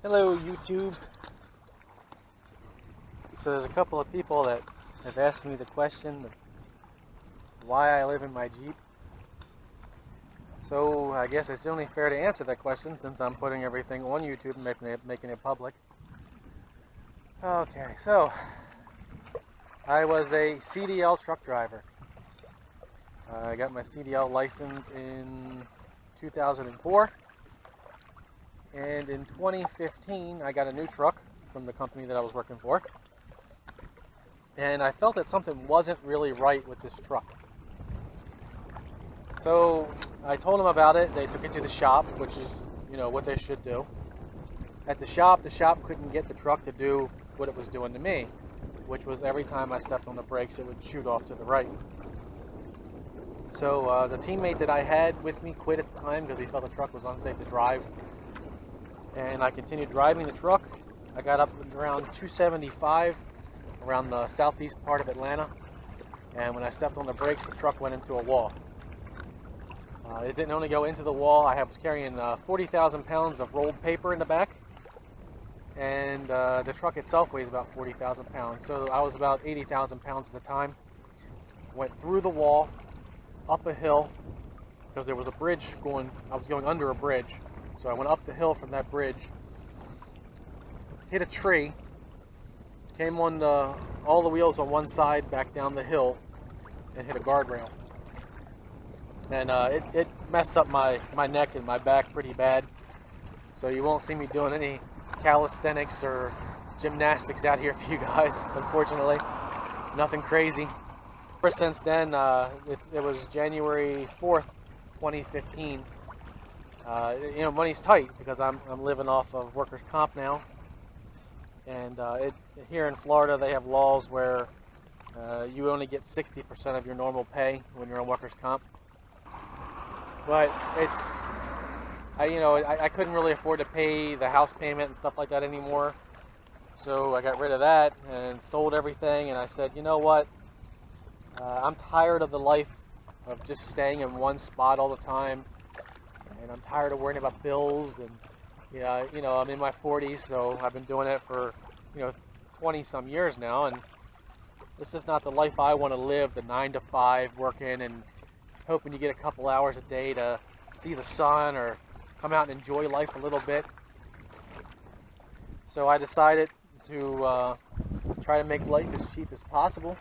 Hello YouTube. So there's a couple of people that have asked me the question of why I live in my Jeep. So I guess it's only fair to answer that question since I'm putting everything on YouTube and making it public. Okay, so I was a CDL truck driver. I got my CDL license in 2004. And in 2015, I got a new truck from the company that I was working for. And I felt that something wasn't really right with this truck. So I told them about it. They took it to the shop, which is, what they should do. At the shop couldn't get the truck to do what it was doing to me, which was every time I stepped on the brakes, it would shoot off to the right. So the teammate that I had with me quit at the time because he felt the truck was unsafe to drive. And I continued driving the truck. I got up around 275 around the southeast part of Atlanta. And when I stepped on the brakes, the truck went into a wall. It didn't only go into the wall. I was carrying 40,000 pounds of rolled paper in the back. And the truck itself weighs about 40,000 pounds. So I was about 80,000 pounds at the time. Went through the wall, up a hill, because there was a bridge I was going under a bridge. So I went up the hill from that bridge, hit a tree, came on all the wheels on one side back down the hill, and hit a guardrail. And it messed up my neck and my back pretty bad. So you won't see me doing any calisthenics or gymnastics out here for you guys, unfortunately. Nothing crazy. Ever since then, it was January 4th, 2015. Money's tight because I'm living off of workers' comp now, and here in Florida they have laws where you only get 60% of your normal pay when you're on workers' comp. But I couldn't really afford to pay the house payment and stuff like that anymore, so I got rid of that and sold everything. And I said, you know what? I'm tired of the life of just staying in one spot all the time. And I'm tired of worrying about bills, and I'm in my 40s, so I've been doing it for 20 some years now, and this is not the life I want to live, the 9 to 5 working and hoping you get a couple hours a day to see the sun or come out and enjoy life a little bit. So I decided to try to make life as cheap as possible,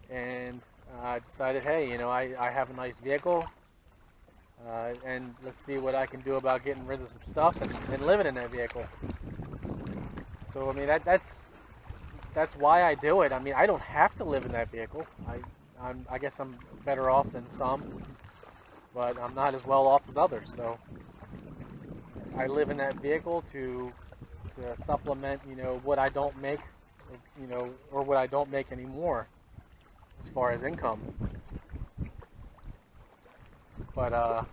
and I decided, hey, I have a nice vehicle. And let's see what I can do about getting rid of some stuff and living in that vehicle. So I mean that's why I do it. I mean, I don't have to live in that vehicle. I guess I'm better off than some, but I'm not as well off as others. So I live in that vehicle to supplement what I don't make, or what I don't make anymore as far as income. But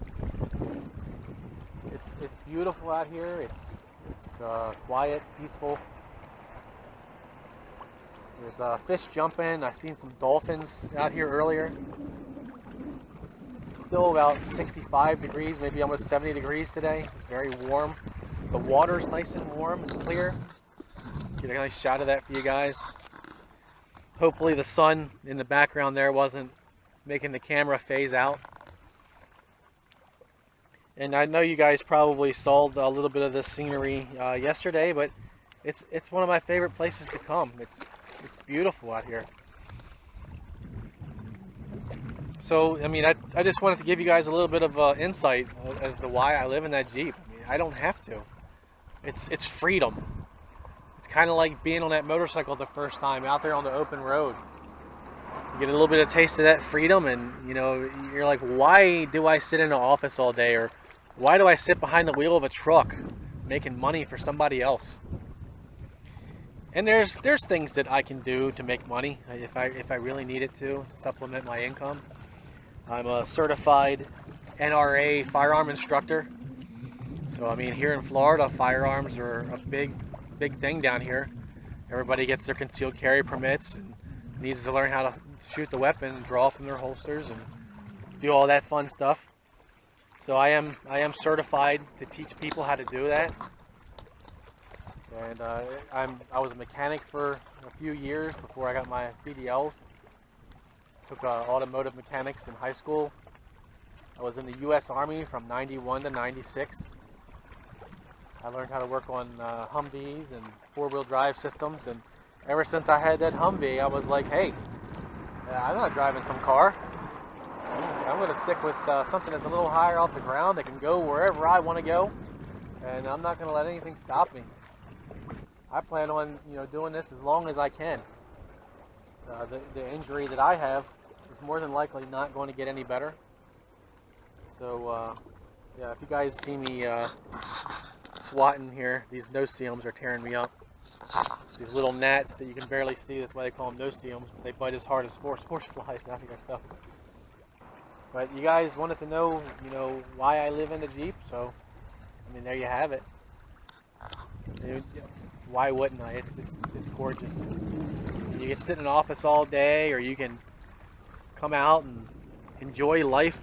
it's beautiful out here. It's quiet, peaceful. There's fish jumping. I've seen some dolphins out here earlier. It's still about 65 degrees, maybe almost 70 degrees today. It's very warm. The water's nice and warm and clear. Get a nice shot of that for you guys. Hopefully the sun in the background there wasn't making the camera phase out. And I know you guys probably saw a little bit of this scenery yesterday, but it's one of my favorite places to come. It's beautiful out here. So I mean, I just wanted to give you guys a little bit of insight as to why I live in that Jeep. I mean, I don't have to. It's freedom. It's kind of like being on that motorcycle the first time out there on the open road. You get a little bit of taste of that freedom, and you're like, why do I sit in an office all day, or why do I sit behind the wheel of a truck making money for somebody else? And there's things that I can do to make money if I really needed to supplement my income. I'm a certified NRA firearm instructor. So I mean, here in Florida, firearms are a big thing down here. Everybody gets their concealed carry permits and needs to learn how to shoot the weapon and draw from their holsters and do all that fun stuff. So I am certified to teach people how to do that. And I was a mechanic for a few years before I got my CDLs. Took automotive mechanics in high school. I was in the U.S. Army from 91 to 96. I learned how to work on Humvees and four-wheel drive systems, and ever since I had that Humvee, I was like, hey, I'm not driving some car. I'm going to stick with something that's a little higher off the ground that can go wherever I want to go, and I'm not going to let anything stop me. I plan on, doing this as long as I can. The injury that I have is more than likely not going to get any better. So, yeah, if you guys see me swatting here, these no-see-ums are tearing me up. These little gnats that you can barely see, that's why they call them no-see-ums. They bite as hard as horse flies out here. So. But you guys wanted to know, why I live in a Jeep, so, I mean, there you have it. Why wouldn't I? It's gorgeous. You can sit in an office all day, or you can come out and enjoy life,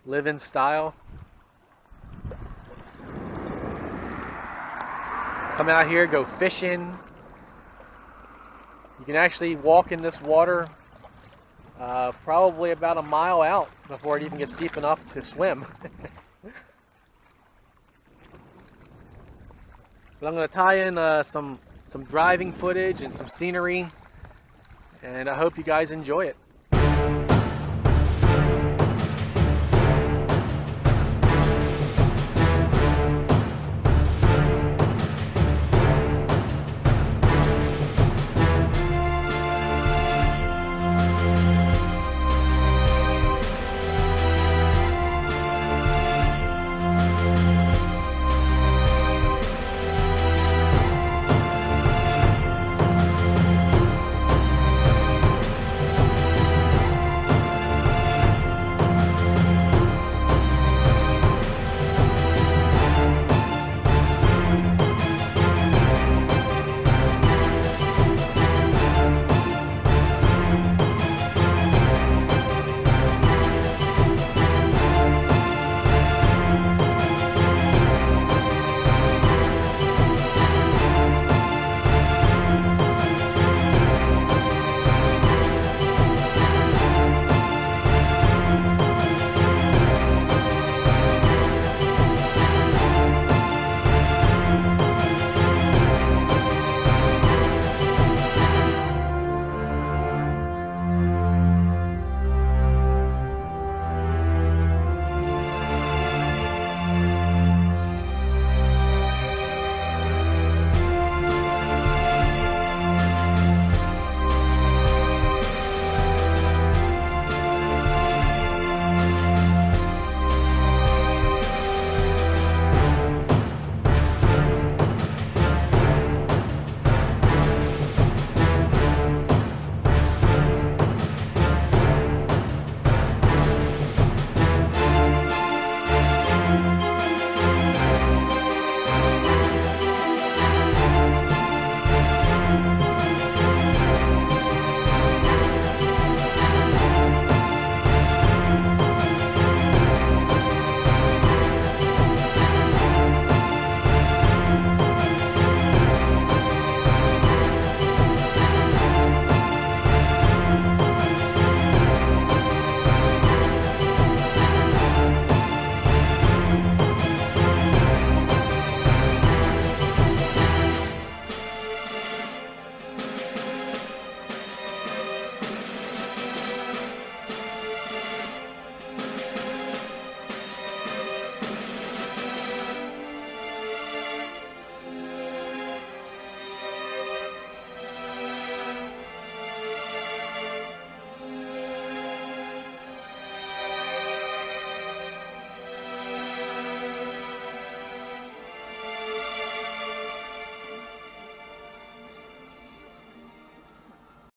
live in style. Come out here, go fishing. You can actually walk in this water probably about a mile out before it even gets deep enough to swim. But I'm going to tie in some driving footage and some scenery, and I hope you guys enjoy it.